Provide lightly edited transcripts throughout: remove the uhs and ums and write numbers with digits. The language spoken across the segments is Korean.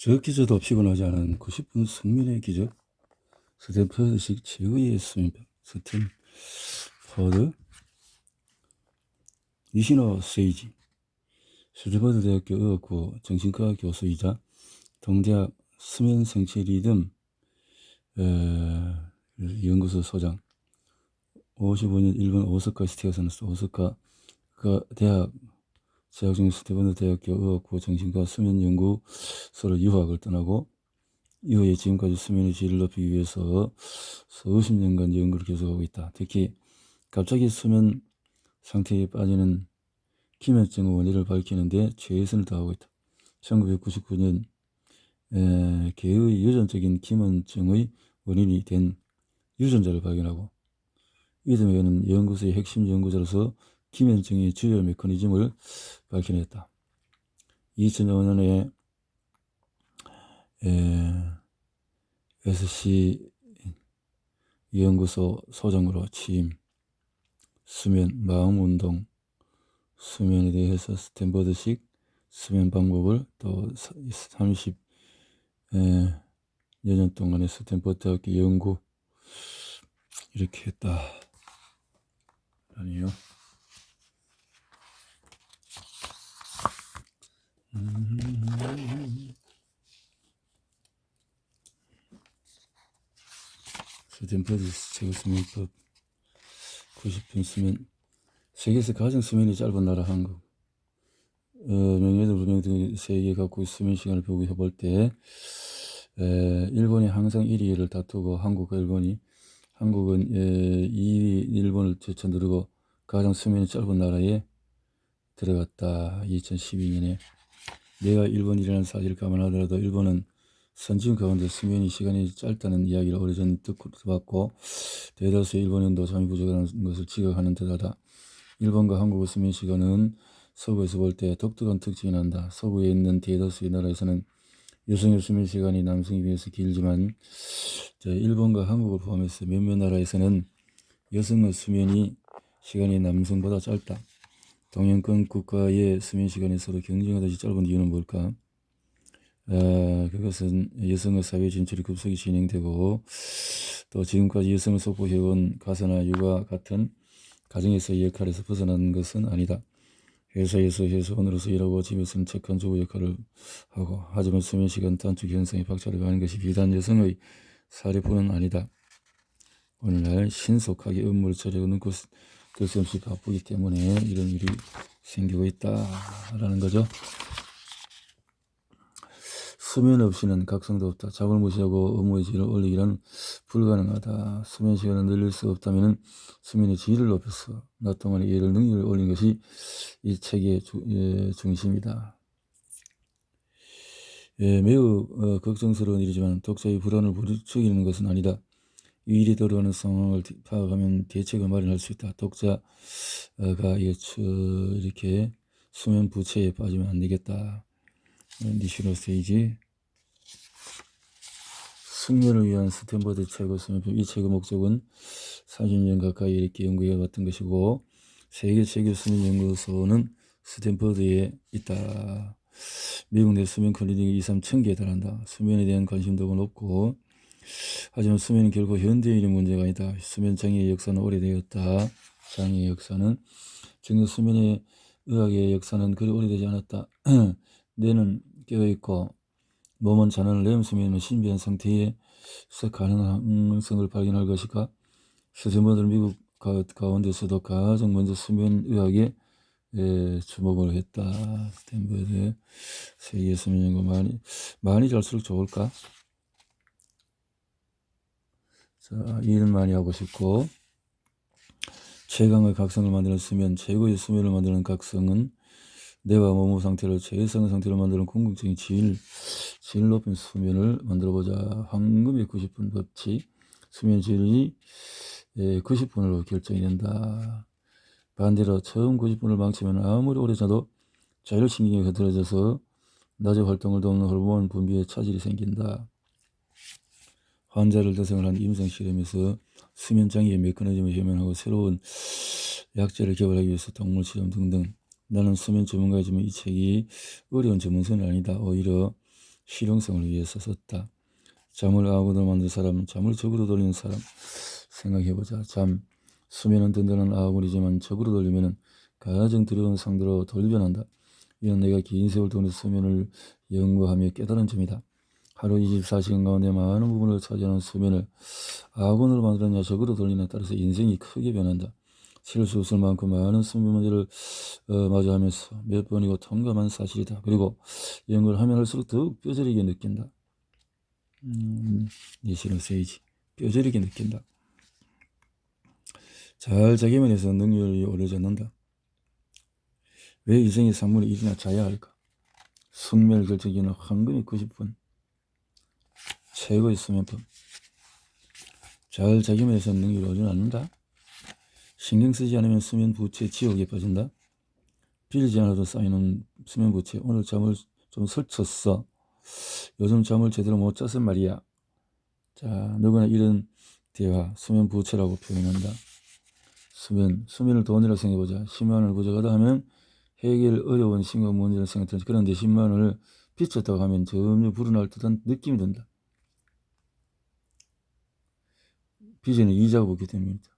저 기저도 피곤하지 않은 90분 숙면의 기저. 스탠퍼드식 최고의 수면. 스탠퍼드 니시노 세이지. 스탠퍼드 대학교 의학부 정신과 교수이자 동대학 수면 생체 리듬 연구소 소장, 55년 일본 오사카시 태어났어. 오사카 대학 재학 중 스탠퍼드 대학교 의학부 정신과 수면 연구소를 유학을 떠나고 이후에 지금까지 수면의 질을 높이기 위해서 수십 년간 연구를 계속하고 있다. 특히 갑자기 수면 상태에 빠지는 기면증의 원인을 밝히는 데 최선을 다하고 있다. 1999년 개의 유전적인 기면증의 원인이 된 유전자를 발견하고 이듬해 그는 연구소의 핵심 연구자로서 기면증의 주요 메커니즘을 밝혀냈다. 2005년에 SC 연구소 소장으로 취임. 수면, 마음운동, 수면에 대해서 스탠퍼드식 수면 방법을 또 30여 년 동안의 스탠퍼드 대학교 연구 이렇게 했다. 아니요. 스탠퍼드 최고 수면법 90분 수면. 세계에서 가장 수면이 짧은 나라 한국. 명예도 불명 등 세계 각국 수면 시간을 비교해 볼 때 일본이 항상 1위를 다투고 한국은 2위 일본을 제쳐누르고 가장 수면이 짧은 나라에 들어갔다. 2012년에 내가 일본이라는 사실을 감안하더라도 일본은 선진 가운데 수면이 시간이 짧다는 이야기를 오래전 들어봤고 대다수의 일본인도 잠이 부족한 것을 지적하는 듯하다. 일본과 한국의 수면 시간은 서구에서 볼 때 독특한 특징이 난다. 서구에 있는 대다수의 나라에서는 여성의 수면 시간이 남성에 비해서 길지만 일본과 한국을 포함해서 몇몇 나라에서는 여성의 수면 시간이 남성보다 짧다. 동양권 국가의 수면 시간이 서로 경쟁하듯이 짧은 이유는 뭘까? 그것은 여성의 사회 진출이 급속히 진행되고 또 지금까지 여성을 속보해온 가사나 육아 같은 가정에서의 역할에서 벗어나는 것은 아니다. 회사에서 회사원으로서 일하고 집에서는 착한 주부 역할을 하고 하지만 수면 시간 단축 현상이 박차를 가하는 것이 비단 여성의 사례뿐은 아니다. 오늘날 신속하게 업무를 처리하고 눈코 뜰 새 없이 바쁘기 때문에 이런 일이 생기고 있다라는 거죠. 수면 없이는 각성도 없다. 잠을 무시하고 업무의 질을 올리기란 불가능하다. 수면 시간을 늘릴 수 없다면 수면의 질을 높여서 낮 동안의 일을 능률을 올린 것이 이 책의 중심이다. 매우 걱정스러운 일이지만 독자의 불안을 부추기는 것은 아니다. 이 일이 들어오는 상황을 파악하면 대책을 마련할 수 있다. 독자가 이렇게 수면 부채에 빠지면 안 되겠다. 니시노 세이지. 숙면을 위한 스탠퍼드 최고 수면법. 이 책의 목적은 30년 가까이 이렇게 연구해 왔던 것이고 세계 최고 수면 연구소는 스탠퍼드에 있다. 미국 내 수면 클리닉이 2, 3천 개에 달한다. 수면에 대한 관심도가 높고 하지만 수면은 결코 현대인의 문제가 아니다. 수면 장애의 역사는 오래되었다. 장애의 역사는 정녕 수면의 의학의 역사는 그리 오래되지 않았다. 뇌는 깨어있고 몸은 자는 렘 수면의 신비한 상태에 수색 가능성을 발견할 것일까? 스탠퍼드는 미국 가운데서도 가장 먼저 수면 의학에 주목을 했다. 스탠퍼드 세계 수면 연구 많이 잘수록 좋을까? 자, 일을 많이 하고 싶고 최강의 각성을 만드는 수면, 최고의 수면을 만드는 각성은 뇌와 몸의 상태를 최상의 상태로 만드는 궁극적인 질 높은 수면을 만들어보자. 황금의 90분 법칙. 수면 질이 90분으로 결정이 된다. 반대로 처음 90분을 망치면 아무리 오래 자도 자율신경이 흐트러져서 낮에 활동을 돕는 호르몬 분비에 차질이 생긴다. 환자를 대상으로 한 임상 실험에서 수면장애의 메커니즘을 해명하고 새로운 약제를 개발하기 위해서 동물 실험 등등. 나는 수면 전문가이지만 이 책이 어려운 전문서는 아니다. 오히려 실용성을 위해서 썼다. 잠을 악으로 만든 사람, 잠을 적으로 돌리는 사람 생각해보자. 수면은 든든한 아군이지만 적으로 돌리면 가장 두려운 상대로 돌변한다. 이는 내가 긴 세월 동안 수면을 연구하며 깨달은 점이다. 하루 24시간 가운데 많은 부분을 차지하는 수면을 악원으로 만들었냐 적으로 돌리냐에 따라서 인생이 크게 변한다. 실수 없을 만큼 많은 수면 문제를 마주하면서 몇 번이고 통감한 사실이다. 그리고 연구를 하면 할수록 더욱 뼈저리게 느낀다. 예시를 써야지. 뼈저리게 느낀다. 잘 자기만 해서 능률이 오르지 않는다. 왜 이생의 산문을 일이나 자야 할까? 숙면을 결정지는 황금이 90분. 최고의 수면법. 잘 자기만 해서 능률이 오르지 않는다. 신경 쓰지 않으면 수면 부채 지옥에 빠진다. 빌리지 않아도 쌓이는 수면 부채. 오늘 잠을 좀 설쳤어. 요즘 잠을 제대로 못 자서 말이야. 자, 누구나 이런 대화, 수면 부채라고 표현한다. 수면을 돈이라고 생각해보자. 10만 원을 부족하다 하면 해결 어려운 심각 문제를 생각한다. 그런데 10만 원을 빚졌다고 하면 점점 불어날 듯한 느낌이 든다. 빚에는 이자가 붙기 때문이다.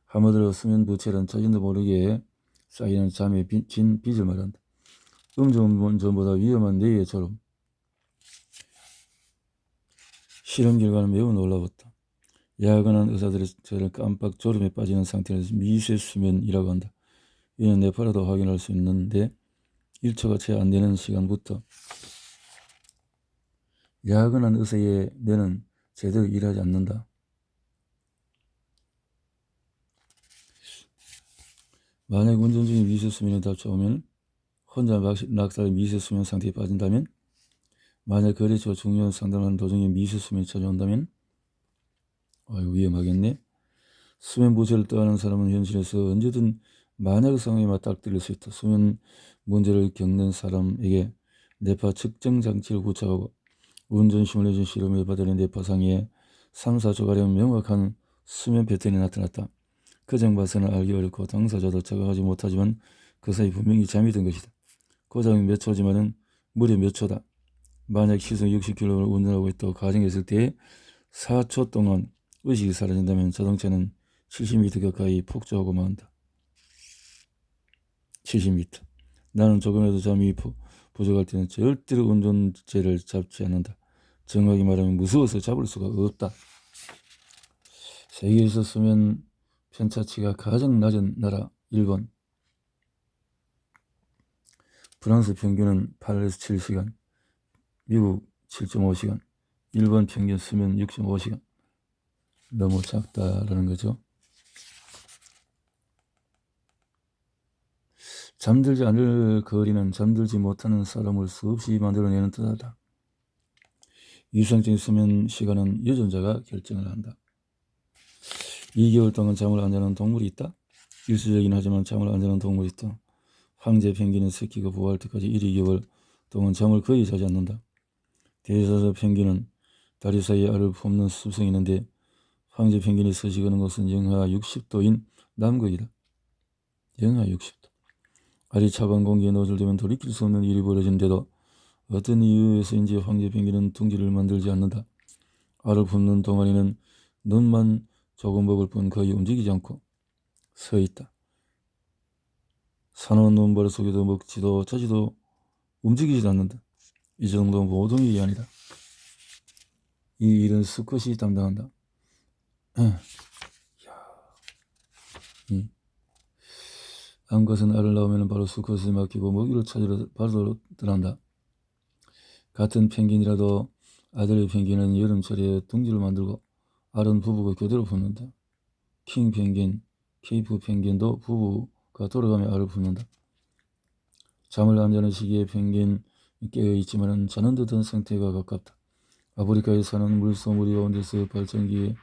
한마디로 수면 부채란 자신도 모르게 쌓이는 잠에 진 빚을 말한다. 음주운전보다 위험한 뇌의 졸음. 실험 결과는 매우 놀라웠다. 야근한 의사들의 저를 깜빡 졸음에 빠지는 상태를 미세수면이라고 한다. 이는 뇌파라도 확인할 수 있는데 1초가 채 안 되는 시간부터 야근한 의사의 뇌는 제대로 일하지 않는다. 만약 운전 중에 미세수면에 닥쳐오면 혼자 낙살 미세수면 상태에 빠진다면, 만약 거래처와 중요한 상담을 하는 도중에 미세수면이 찾아온다면 위험하겠네. 수면 부채를 떠안는 사람은 현실에서 언제든 만약 상황에 맞닥뜨릴 수 있다. 수면 문제를 겪는 사람에게 뇌파 측정 장치를 부착하고 운전 시뮬레이션 실험을 해봤더니 뇌파상에 3, 4초가량 명확한 수면 패턴이 나타났다. 그장 봐서는 알기 어렵고 당사자도 자각하지 못하지만 그 사이 분명히 잠이 든 것이다. 고장이 몇 초지만은 무려 몇 초다. 만약 시속 60km를 운전하고 있다고 가정했을 때 4초 동안 의식이 사라진다면 자동차는 70m 가까이 폭주하고 만다. 70m. 나는 조금이라도 잠이 부족할 때는 절대로 운전제를 잡지 않는다. 정확히 말하면 무서워서 잡을 수가 없다. 세계에서 수면 편차치가 가장 낮은 나라 일본. 프랑스 평균은 8에서 7시간, 미국 7.5시간, 일본 평균 수면 6.5시간. 너무 작다라는 거죠. 잠들지 않을 거리는 잠들지 못하는 사람을 수없이 만들어내는 뜻하다. 이상적인 수면 시간은 유전자가 결정을 한다. 2개월 동안 잠을 안 자는 동물이 있다. 일시적이긴 하지만 잠을 안 자는 동물이 있다. 황제 펭귄은 새끼가 부화할 때까지 1, 2개월 동안 잠을 거의 자지 않는다. 대사자 펭귄은 다리 사이에 알을 품는 습성이 있는데 황제 펭귄이 서식하는 곳은 영하 60도인 남극이다. 영하 60도. 알이 차가운 공기에 노출되면 돌이킬 수 없는 일이 벌어지는데도 어떤 이유에서인지 황제 펭귄은 둥지를 만들지 않는다. 알을 품는 동안에는 눈만 조금 먹을 뿐 거의 움직이지 않고 서 있다. 사나운 눈발 속에도 먹지도 자지도 움직이지도 않는다. 이 정도는 보통 일이 아니다. 이 일은 수컷이 담당한다. 암컷은 알을 낳으면 바로 수컷을 맡기고 먹이를 찾으러 바로 떠난다. 같은 펭귄이라도 아들의 펭귄은 여름철에 둥지를 만들고 알은 부부가 교대로 품는다. 킹 펭귄, 케이프 펭귄도 부부가 돌아가며 알을 품는다. 잠을 안 자는 시기에 펭귄 깨어있지만 자는 듯한 상태가 가깝다. 아프리카에 사는 물소무리 가운데서 발전기에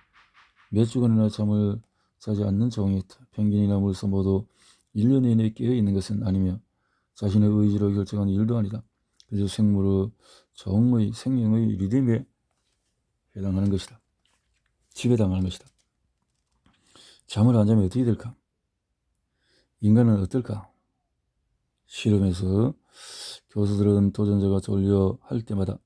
몇 주간이나 잠을 자지 않는 종이 있다. 펭귄이나 물소 모두 1년 내내 깨어있는 것은 아니며 자신의 의지로 결정한 일도 아니다. 그래서 생물의 종의 생명의 리듬에 해당하는 것이다. 지배당하는 것이다. 잠을 안 자면 어떻게 될까? 인간은 어떨까? 실험에서 교수들은 도전자가 졸려 할 때마다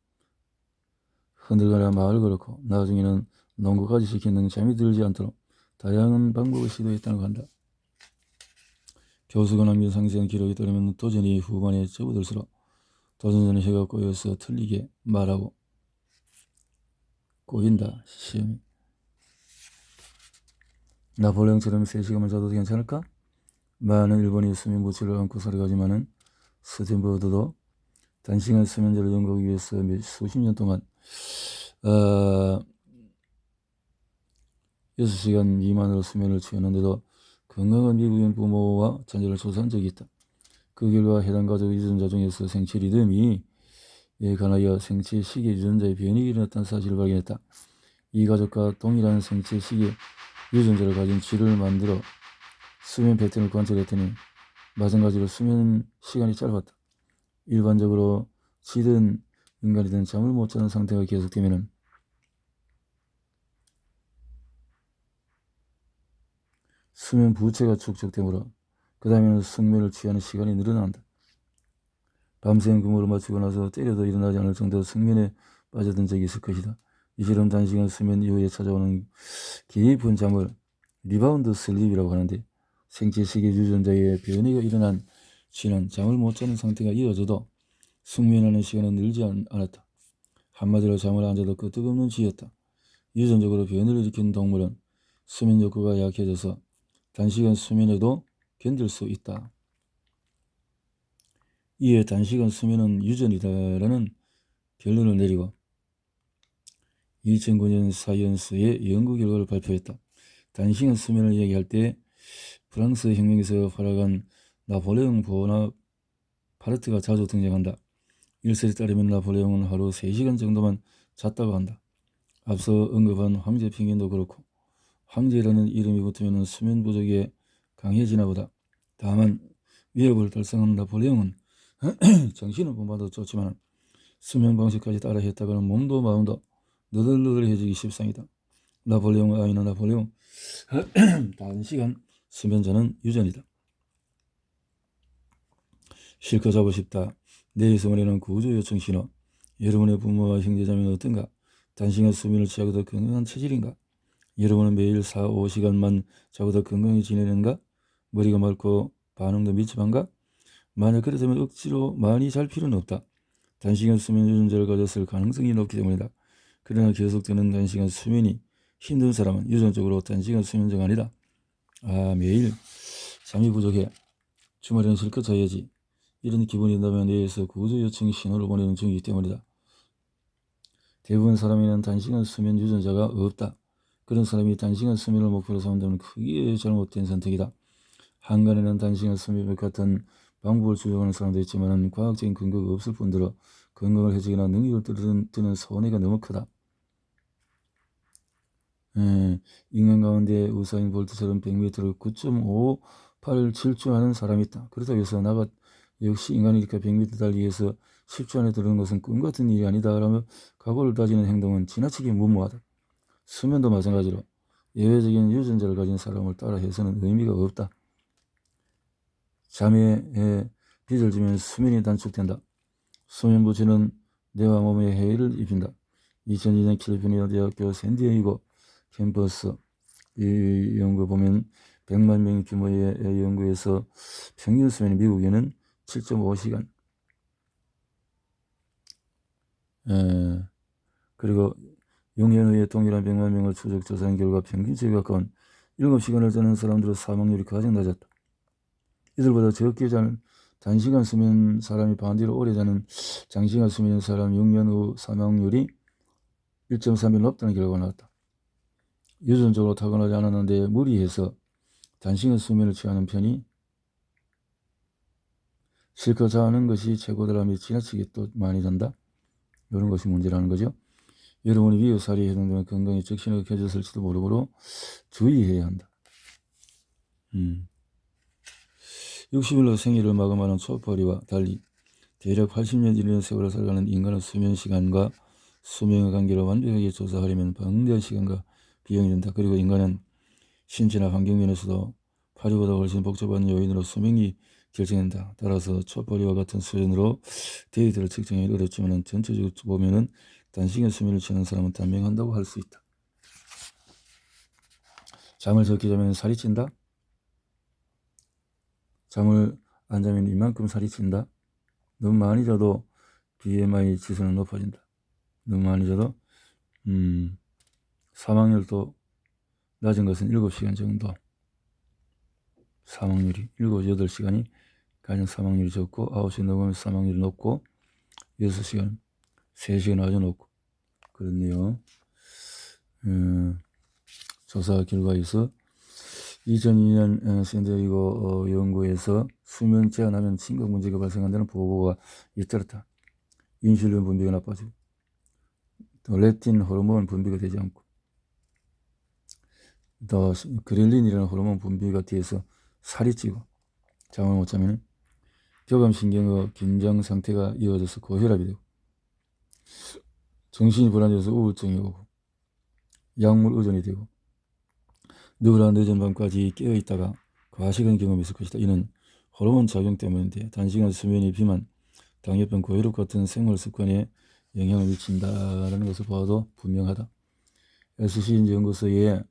흔들거나 말을 걸었고 나중에는 농구까지 시킨 등 잠이 들지 않도록 다양한 방법을 시도했다고 한다. 교수가 남긴 상세한 기록에 따르면 도전이 후반에 접어들수록 도전자는 혀가 꼬여서 틀리게 말하고 꼬인다. 시험이. 나폴레옹처럼 3시간만 자도 괜찮을까? 많은 일본이 수면 부치를 안고 살아가지만은 스탠퍼드도 단시간 수면제를 연구하기 위해서 수십 년 동안 6시간 미만으로 수면을 취했는데도 건강한 미국인 부모와 자녀를 조사한 적이 있다. 그 결과 해당 가족 유전자 중에서 생체 리듬이 관하여 생체 시계 유전자의 변이가 일어났다는 사실을 발견했다. 이 가족과 동일한 생체 시계 유전자를 가진 쥐를 만들어 수면 패턴을 관찰했더니 마찬가지로 수면 시간이 짧았다. 일반적으로 쥐든 인간이든 잠을 못 자는 상태가 계속되면 수면 부채가 축적되므로 그 다음에는 숙면을 취하는 시간이 늘어난다. 밤샘 근무를 마치고 나서 때려도 일어나지 않을 정도로 숙면에 빠져든 적이 있을 것이다. 이처럼 단시간 수면 이후에 찾아오는 깊은 잠을 리바운드 슬립이라고 하는데 생체 시계 유전자의 변이가 일어난 쥐는 잠을 못 자는 상태가 이어져도 숙면하는 시간은 늘지 않았다. 한마디로 잠을 안 자도 끄떡없는 쥐였다. 유전적으로 변이를 일으킨 동물은 수면 욕구가 약해져서 단시간 수면에도 견딜 수 있다. 이에 단시간 수면은 유전이다라는 결론을 내리고 2009년 사이언스의 연구 결과를 발표했다. 단시간 수면을 이야기할 때 프랑스 혁명에서 활약한 나폴레옹 보나파르트가 자주 등장한다. 일설에 따르면 나폴레옹은 하루 3시간 정도만 잤다고 한다. 앞서 언급한 황제 펭귄도 그렇고 황제라는 이름이 붙으면 수면 부족에 강해지나 보다. 다만 위협을 달성한 나폴레옹은 정신은 본받아도 좋지만 수면 방식까지 따라 했다가는 몸도 마음도 너덜너덜해지기 십상이다. 나폴레옹의 아이는 나폴레옹 단시간 수면자는 유전이다. 실컷 자고 싶다. 내일서 말하는 구조 요청 신호. 여러분의 부모와 형제자매는 어떤가? 단시간 수면을 취하고 더 건강한 체질인가? 여러분은 매일 4-5시간만 자고 더 건강히 지내는가? 머리가 맑고 반응도 밀집한가? 만약 그렇다면 억지로 많이 잘 필요는 없다. 단시간 수면 유전자를 가졌을 가능성이 높기 때문이다. 그러나 계속되는 단시간 수면이 힘든 사람은 유전적으로 단시간 수면자가 아니다. 매일 잠이 부족해. 주말에는 실컷 자야지. 이런 기분이 든다면 뇌에서 구조 요청 신호를 보내는 중이기 때문이다. 대부분 사람에는 단시간 수면 유전자가 없다. 그런 사람이 단시간 수면을 목표로 삼는다면 크게 잘못된 선택이다. 한간에는 단시간 수면 같은 방법을 주장하는 사람도 있지만 과학적인 근거가 없을 뿐더러 건강을 해치거나 능력을 드는 손해가 너무 크다. 인간 가운데 우사인 볼트처럼 100m를 9.587초 하는 사람이 있다. 그렇다고 해서 나가 역시 인간이니까 100m 달리기에서 10초 안에 들어오는 것은 꿈 같은 일이 아니다 라며 각오를 다지는 행동은 지나치게 무모하다. 수면도 마찬가지로 예외적인 유전자를 가진 사람을 따라 해서는 의미가 없다. 잠에 빚을 지면 수면이 단축된다. 수면 부치는 뇌와 몸에 해를 입힌다. 2002년 캘리포니아 대학교 샌디에이고 캠퍼스 이 연구 보면 100만 명 규모의 연구에서 평균 수면이 미국에는 7.5시간. 그리고 6년 후에 동일한 100만 명을 추적 조사한 결과 평균치에 가까운 7시간을 자는 사람들의 사망률이 가장 낮았다. 이들보다 적게 자는 단시간 수면 사람이 반대로 오래 자는 장시간 수면 사람 6년 후 사망률이 1.3배 높다는 결과가 나왔다. 유전적으로 타고나지 않았는데 무리해서 단시간 수면을 취하는 편이 실컷 자는 것이 최고더라며 지나치게 또 많이 잔다. 이런 것이 문제라는 거죠. 여러분이 위협사리에 해당되면 건강에 적신호가 켜졌을지도 모르므로 주의해야 한다. 60일로 생일을 마감하는 초파리와 달리 대략 80년 이내의 세월을 살아가는 인간의 수면 시간과 수명의 관계를 완벽하게 조사하려면 방대한 시간과 비용이 든다. 그리고 인간은 신체나 환경 면에서도 파리보다 훨씬 복잡한 요인으로 수명이 결정된다. 따라서 초파리와 같은 수준으로 데이터를 측정하기 어렵지만 전체적으로 보면은 단시간 수면을 취하는 사람은 단명한다고 할 수 있다. 잠을 적게 자면 살이 찐다? 잠을 안 자면 이만큼 살이 찐다? 너무 많이 자도 BMI 지수는 높아진다. 너무 많이 자도 사망률도 낮은 것은 7시간 정도. 사망률이 7, 8시간이 가장 사망률이 적고 9시 넘으면 사망률이 높고 6시간, 3시간 아주 높고 그렇네요. 조사 결과에서 2002년 샌디에이고 연구에서 수면 제한하면 심각 문제가 발생한다는 보고가 잇따랐다. 인슐린 분비가 나빠지고 또 렙틴 호르몬 분비가 되지 않고 또 그렐린이라는 호르몬 분비가 뒤에서 살이 찌고 잠을 못 자면 교감신경의 긴장 상태가 이어져서 고혈압이 되고 정신이 불안해져서 우울증이 오고 약물 의존이 되고 누구나 늦은 밤까지 깨어있다가 과식한 경험이 있을 것이다. 이는 호르몬 작용 때문인데 단시간 수면이 비만, 당뇨병, 고혈압 같은 생활 습관에 영향을 미친다라는 것을 봐도 분명하다. SC 연구소의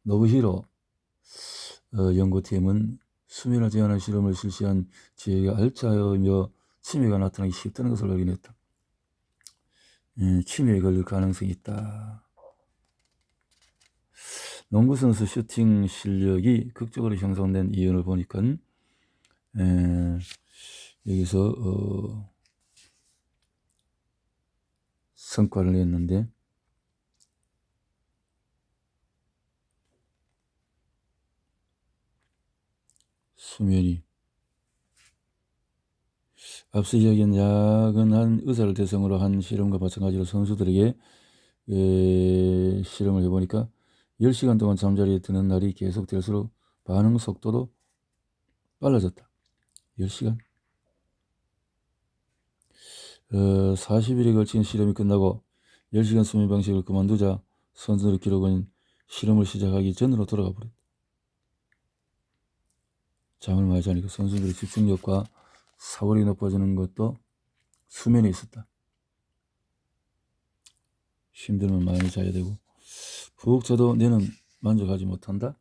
노브히로 연구팀은 수면을 제한하는 실험을 실시한 지역에 알츠하이머 치매가 나타나기 쉽다는 것을 확인했다. 치매에 걸릴 가능성이 있다. 농구선수 슈팅 실력이 극적으로 향상된 이유를 보니까 여기서 성과를 냈는데 수면이 앞서 이야기한 야근한 의사를 대상으로 한 실험과 마찬가지로 선수들에게 실험을 해보니까 10시간 동안 잠자리에 드는 날이 계속될수록 반응 속도도 빨라졌다. 10시간. 40일에 걸친 실험이 끝나고 10시간 수면 방식을 그만두자 선수들의 기록은 실험을 시작하기 전으로 돌아가 버렸다. 잠을 많이 자니까 선수들의 집중력과 사고력이 높아지는 것도 수면에 있었다. 힘들면 많이 자야 되고 푹 자도 뇌는 만족하지 못한다.